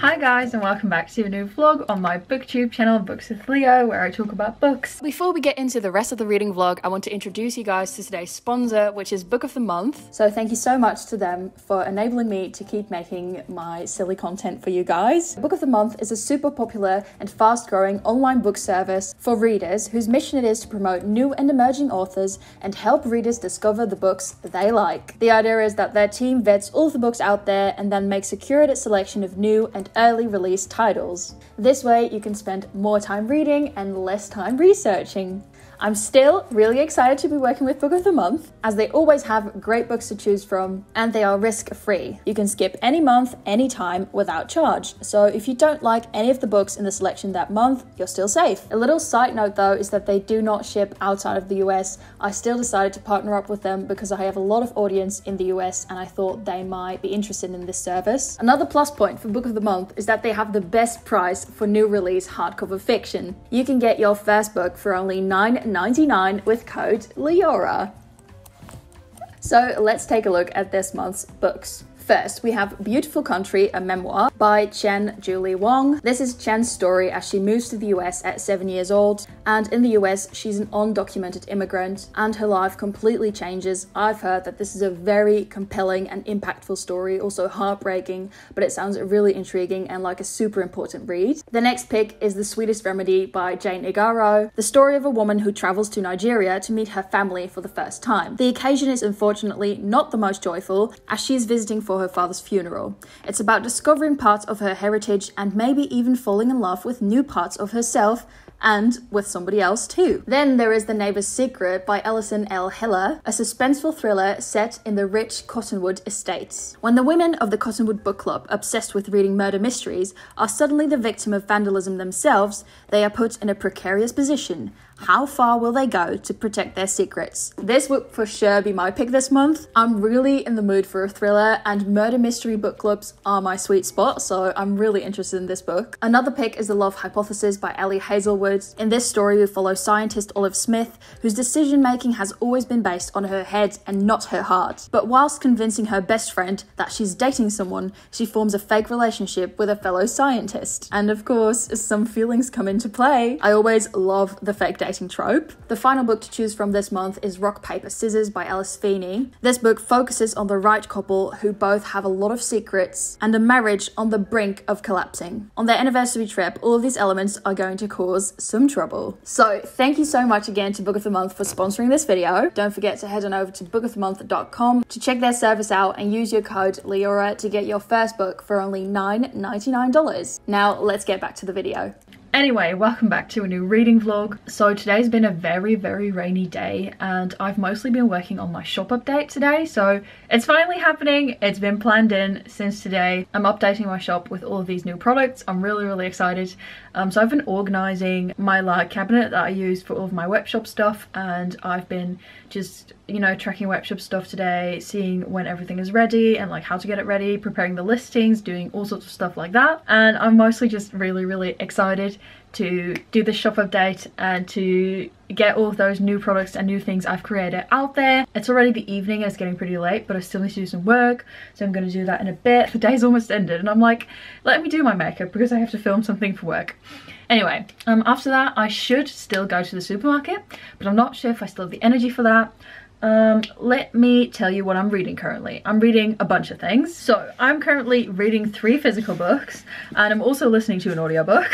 Hi guys, and welcome back to a new vlog on my booktube channel, Books with Leo, where I talk about books. Before we get into the rest of the reading vlog, I want to introduce you guys to today's sponsor, which is Book of the Month. So thank you so much to them for enabling me to keep making my silly content for you guys. Book of the Month is a super popular and fast-growing online book service for readers whose mission it is to promote new and emerging authors and help readers discover the books they like. The idea is that their team vets all of the books out there and then makes a curated selection of new and early release titles. This way you can spend more time reading and less time researching. I'm still really excited to be working with Book of the Month, as they always have great books to choose from and they are risk-free. You can skip any month, anytime, without charge. So if you don't like any of the books in the selection that month, you're still safe. A little side note though is that they do not ship outside of the US. I still decided to partner up with them because I have a lot of audience in the US and I thought they might be interested in this service. Another plus point for Book of the Month is that they have the best price for new release hardcover fiction. You can get your first book for only $9.99 with code Leora. So let's take a look at this month's books. First, we have Beautiful Country, a memoir by Chen Julie Wong. This is Chen's story as she moves to the US at 7 years old, and in the US, she's an undocumented immigrant, and her life completely changes. I've heard that this is a very compelling and impactful story, also heartbreaking, but it sounds really intriguing and like a super important read. The next pick is The Sweetest Remedy by Jane Igaro, the story of a woman who travels to Nigeria to meet her family for the first time. The occasion is unfortunately not the most joyful, as she is visiting for her father's funeral. It's about discovering parts of her heritage and maybe even falling in love with new parts of herself and with somebody else too. Then there is The Neighbor's Secret by Alison L. Hiller, a suspenseful thriller set in the rich Cottonwood estates. When the women of the Cottonwood Book Club, obsessed with reading murder mysteries, are suddenly the victim of vandalism themselves, they are put in a precarious position. How far will they go to protect their secrets? This would for sure be my pick this month. I'm really in the mood for a thriller, and murder mystery book clubs are my sweet spot, so I'm really interested in this book. Another pick is The Love Hypothesis by Ellie Hazelwood. In this story, we follow scientist Olive Smith, whose decision-making has always been based on her head and not her heart. But whilst convincing her best friend that she's dating someone, she forms a fake relationship with a fellow scientist. And of course, some feelings come into play. I always love the fake dating trope. The final book to choose from this month is Rock, Paper, Scissors by Alice Feeney. This book focuses on the right couple who both have a lot of secrets and a marriage on the brink of collapsing. On their anniversary trip, all of these elements are going to cause some trouble. So thank you so much again to Book of the Month for sponsoring this video. Don't forget to head on over to bookofthemonth.com to check their service out and use your code Leora to get your first book for only $9.99. Now let's get back to the video. Anyway, welcome back to a new reading vlog. So today's been a very rainy day and I've mostly been working on my shop update today, so it's finally happening. It's been planned in since today. I'm updating my shop with all of these new products. I'm really excited. So I've been organizing my like cabinet that I use for all of my WEBSHOP stuff, and I've been just, you know, tracking WEBSHOP stuff today, seeing when everything is ready and like how to get it ready, preparing the listings, doing all sorts of stuff like that. And I'm mostly just really excited to do the shop update and to get all of those new products and new things I've created out there. It's already the evening, it's getting pretty late, but I still need to do some work, so I'm going to do that in a bit. The day's almost ended and I'm like, let me do my makeup because I have to film something for work. Anyway, after that I should still go to the supermarket, but I'm not sure if I still have the energy for that. Let me tell you what I'm reading currently. I'm reading a bunch of things. So I'm currently reading 3 physical books and I'm also listening to an audiobook.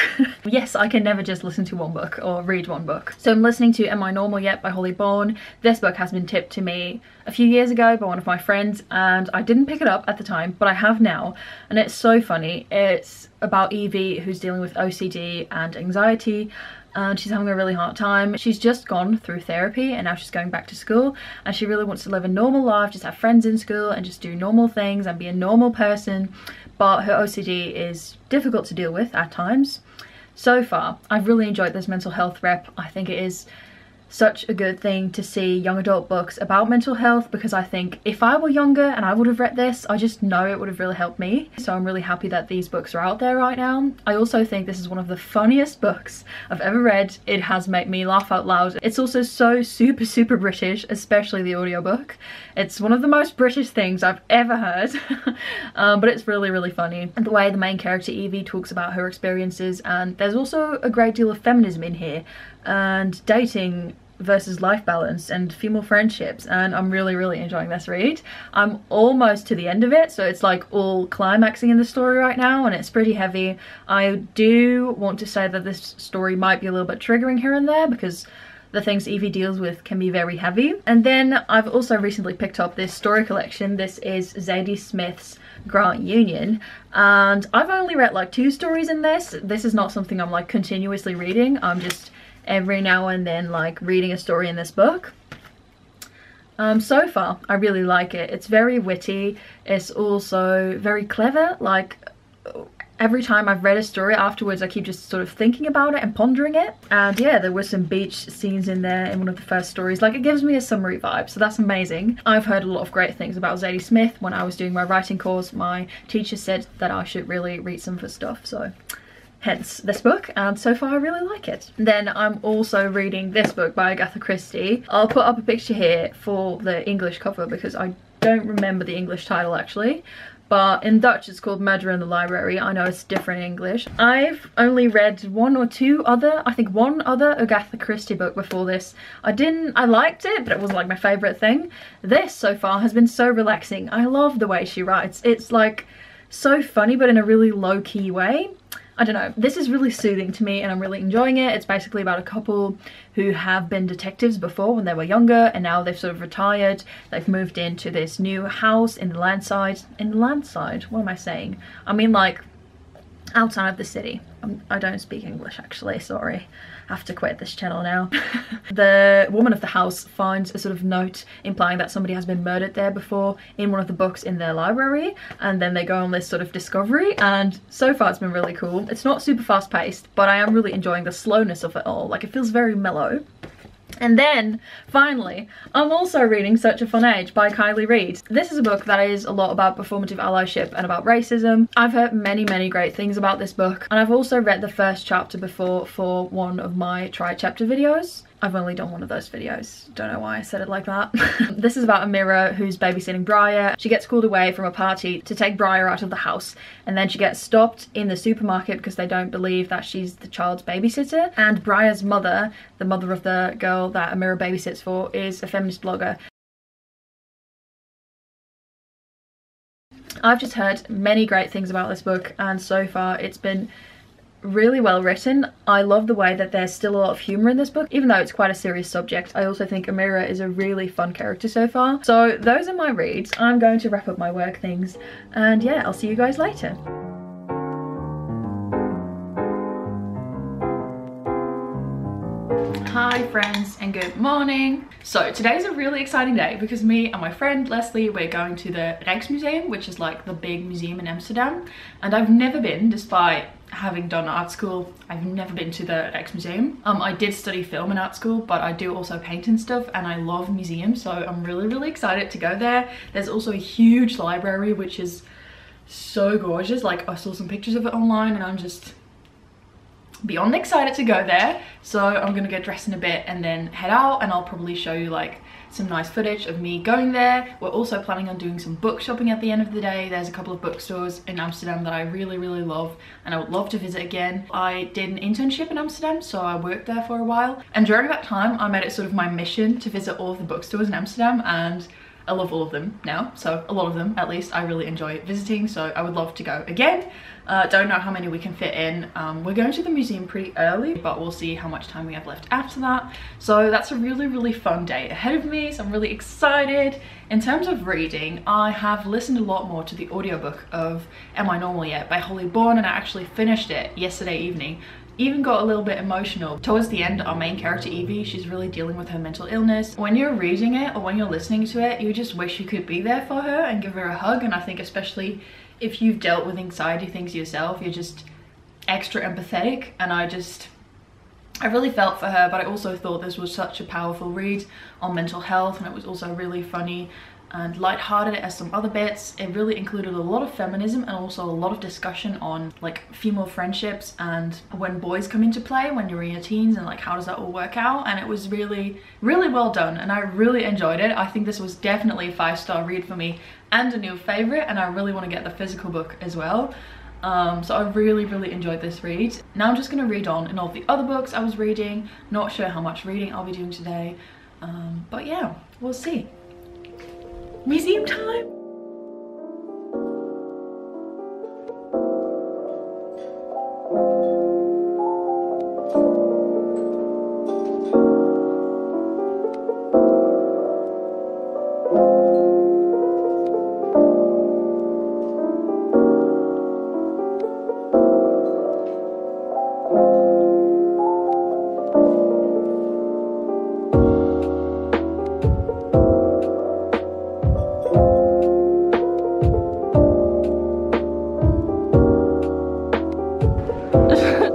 Yes, I can never just listen to one book or read one book. So I'm listening to Am I Normal Yet by Holly Bourne. This book has been tipped to me a few years ago by one of my friends and I didn't pick it up at the time, but I have now, and it's so funny. It's about Evie, who's dealing with OCD and anxiety, and she's having a really hard time. She's just gone through therapy and now she's going back to school and she really wants to live a normal life, just have friends in school and just do normal things and be a normal person, but her OCD is difficult to deal with at times. So far I've really enjoyed this mental health rep. I think it is such a good thing to see young adult books about mental health, because I think if I were younger and I would have read this, I just know it would have really helped me. So I'm really happy that these books are out there right now. I also think this is one of the funniest books I've ever read. It has made me laugh out loud. It's also so super British, especially the audiobook. It's one of the most British things I've ever heard. But it's really funny. And the way the main character Evie talks about her experiences, and there's also a great deal of feminism in here, and dating versus life balance and female friendships, and I'm really enjoying this read. I'm almost to the end of it, so it's like all climaxing in the story right now, and it's pretty heavy. I do want to say that this story might be a little bit triggering here and there, because the things Evie deals with can be very heavy. And then I've also recently picked up this story collection. This is Zadie Smith's Grant Union, and I've only read like 2 stories in this. This is not something I'm like continuously reading. I'm just every now and then like reading a story in this book. So far I really like it. It's very witty. It's also very clever. Like every time I've read a story afterwards, I keep just sort of thinking about it and pondering it. And yeah, there were some beach scenes in there in one of the first stories. Like, it gives me a summery vibe, so that's amazing. I've heard a lot of great things about Zadie Smith. When I was doing my writing course, my teacher said that I should really read some of her stuff, so hence this book, and so far I really like it. Then I'm also reading this book by Agatha Christie. I'll put up a picture here for the English cover because I don't remember the English title actually, but in Dutch it's called Murder in the Library. I know it's different in English. I've only read one other Agatha Christie book before this. I liked it, but it wasn't like my favourite thing. This so far has been so relaxing. I love the way she writes. It's like so funny, but in a really low-key way. I don't know, this is really soothing to me and I'm really enjoying it. It's basically about a couple who have been detectives before when they were younger, and now they've sort of retired. They've moved into this new house in the landside. What am I saying? I mean like outside of the city. I don't speak English actually, sorry. I have to quit this channel now. The woman of the house finds a sort of note implying that somebody has been murdered there before in one of the books in their library, and then they go on this sort of discovery, and so far it's been really cool. It's not super fast paced, but I am really enjoying the slowness of it all. Like, it feels very mellow. And then, finally, I'm also reading Such a Fun Age by Kylie Reid. This is a book that is a lot about performative allyship and about racism. I've heard many great things about this book, and I've also read the first chapter before for one of my try chapter videos. I've only done one of those videos. Don't know why I said it like that. This is about Amira, who's babysitting Briar. She gets called away from a party to take Briar out of the house, and then she gets stopped in the supermarket because they don't believe that she's the child's babysitter. And Briar's mother, the mother of the girl that Amira babysits for, is a feminist blogger. I've just heard many great things about this book, and so far it's been really well written. I love the way that there's still a lot of humour in this book, even though it's quite a serious subject. I also think Amira is a really fun character so far. So those are my reads. I'm going to wrap up my work things, and yeah, I'll see you guys later. Hi friends and good morning. So today's a really exciting day because me and my friend Leslie, we're going to the Rijksmuseum, which is like the big museum in Amsterdam, and I've never been, despite having done art school, I've never been to the Rijksmuseum. I did study film in art school, but I do also paint and stuff, and I love museums, so I'm really excited to go there. There's also a huge library which is so gorgeous. Like, I saw some pictures of it online and I'm just beyond excited to go there. So I'm gonna get dressed in a bit and then head out, and I'll probably show you like some nice footage of me going there. We're also planning on doing some book shopping at the end of the day. There's a couple of bookstores in Amsterdam that I really love and I would love to visit again. I did an internship in Amsterdam, so I worked there for a while, and during that time I made it sort of my mission to visit all of the bookstores in Amsterdam, and I love all of them now. So a lot of them, at least, I really enjoy visiting, so I would love to go again. Don't know how many we can fit in. We're going to the museum pretty early, but we'll see how much time we have left after that. So that's a really fun day ahead of me, so I'm really excited. In terms of reading, I have listened a lot more to the audiobook of Am I Normal Yet by Holly Bourne, and I actually finished it yesterday evening. Even got a little bit emotional. Towards the end, our main character Evie, she's really dealing with her mental illness. When you're reading it or when you're listening to it, you just wish you could be there for her and give her a hug. And I think especially if you've dealt with anxiety things yourself, you're just extra empathetic, and I I really felt for her, but I also thought this was such a powerful read on mental health, and it was also really funny and lighthearted as some other bits. It really included a lot of feminism and also a lot of discussion on like female friendships and when boys come into play when you're in your teens, and like how does that all work out. And it was really well done, and I really enjoyed it. I think this was definitely a 5-star read for me and a new favorite, and I really want to get the physical book as well. So I really enjoyed this read. Now I'm just going to read on in all the other books I was reading. Not sure how much reading I'll be doing today, but yeah, we'll see. Museum time!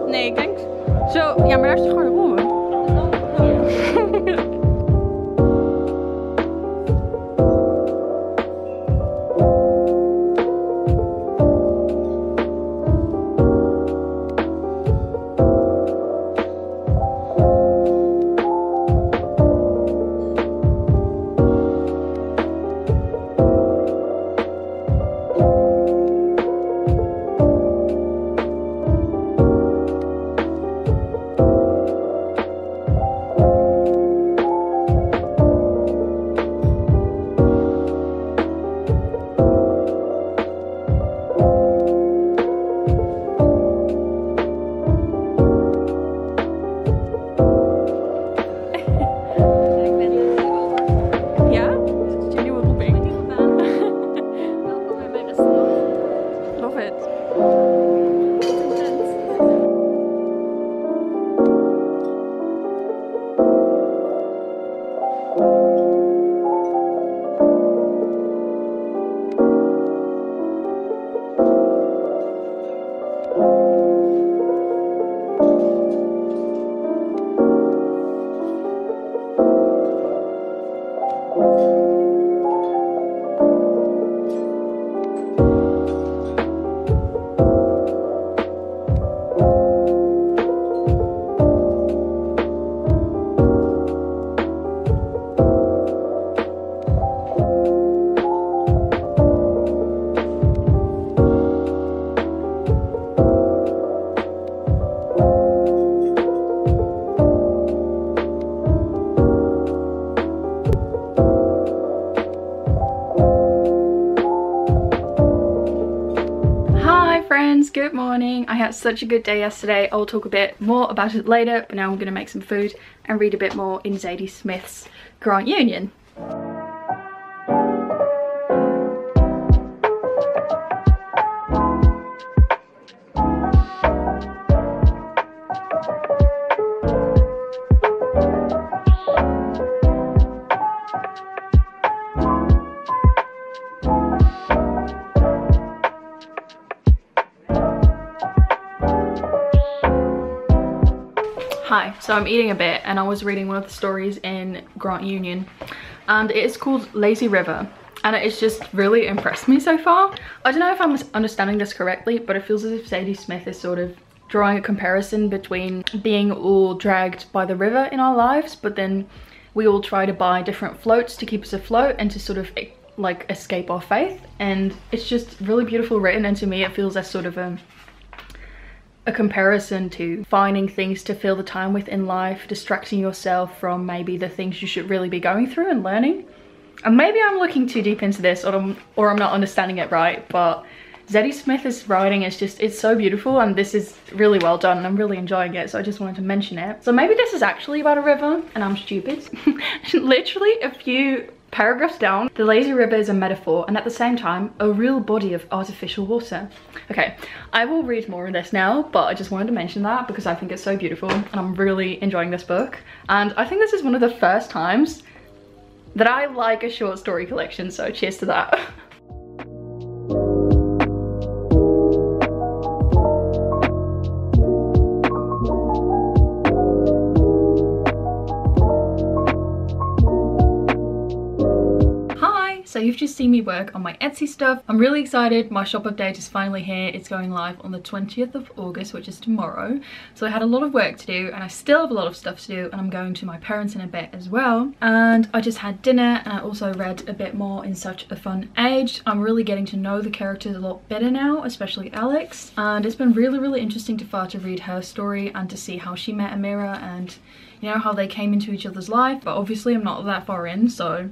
Nee, ik denk zo. Ja, maar daar is het gewoon een rommel. Good morning. I had such a good day yesterday. I'll talk a bit more about it later, but now I'm going to make some food and read a bit more in Zadie Smith's Grant Union. Hi, so I'm eating a bit and I was reading one of the stories in Grant Union and it is called Lazy River and it's just really impressed me so far. I don't know if I'm understanding this correctly, but it feels as if Zadie Smith is sort of drawing a comparison between being all dragged by the river in our lives, but then we all try to buy different floats to keep us afloat and to sort of like escape our faith, and it's just really beautiful written, and to me it feels as sort of a comparison to finding things to fill the time with in life, distracting yourself from maybe the things you should really be going through and learning. And maybe I'm looking too deep into this or I'm not understanding it right, but Zadie Smith's writing is just, it's so beautiful and this is really well done and I'm really enjoying it, so I just wanted to mention it. So maybe this is actually about a river and I'm stupid. Literally a few paragraphs down, the lazy river is a metaphor and at the same time a real body of artificial water. Okay, I will read more of this now, but I just wanted to mention that because I think it's so beautiful and I'm really enjoying this book, and I think this is one of the first times that I like a short story collection, so cheers to that. you've just seen me work on my Etsy stuff. I'm really excited. My shop update is finally here. It's going live on the 20th of August, which is tomorrow. So I had a lot of work to do, and I still have a lot of stuff to do, and I'm going to my parents in a bit as well. And I just had dinner, and I also read a bit more in Such a Fun Age. I'm really getting to know the characters a lot better now, especially Alex, and it's been really interesting to read her story and to see how she met Amira and, you know, how they came into each other's life. But obviously I'm not that far in, so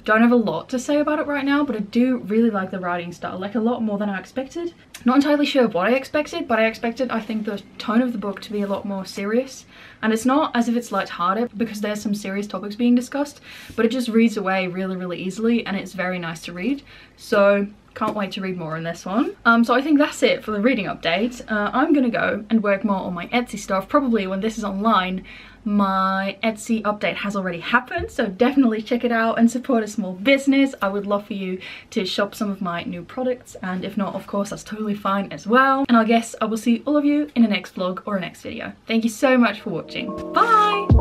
don't have a lot to say about it right now, but I do really like the writing style, like a lot more than I expected. Not entirely sure what I expected, but I think the tone of the book to be a lot more serious, and it's not as if it's lighthearted because there's some serious topics being discussed, but it just reads away really easily, and it's very nice to read. So can't wait to read more in this one. So I think that's it for the reading update. I'm gonna go and work more on my Etsy stuff. Probably when this is online, my Etsy update has already happened, so definitely check it out and support a small business. I would love for you to shop some of my new products, and if not, of course, that's totally fine as well. And I guess I will see all of you in the next vlog or a next video. Thank you so much for watching. Bye!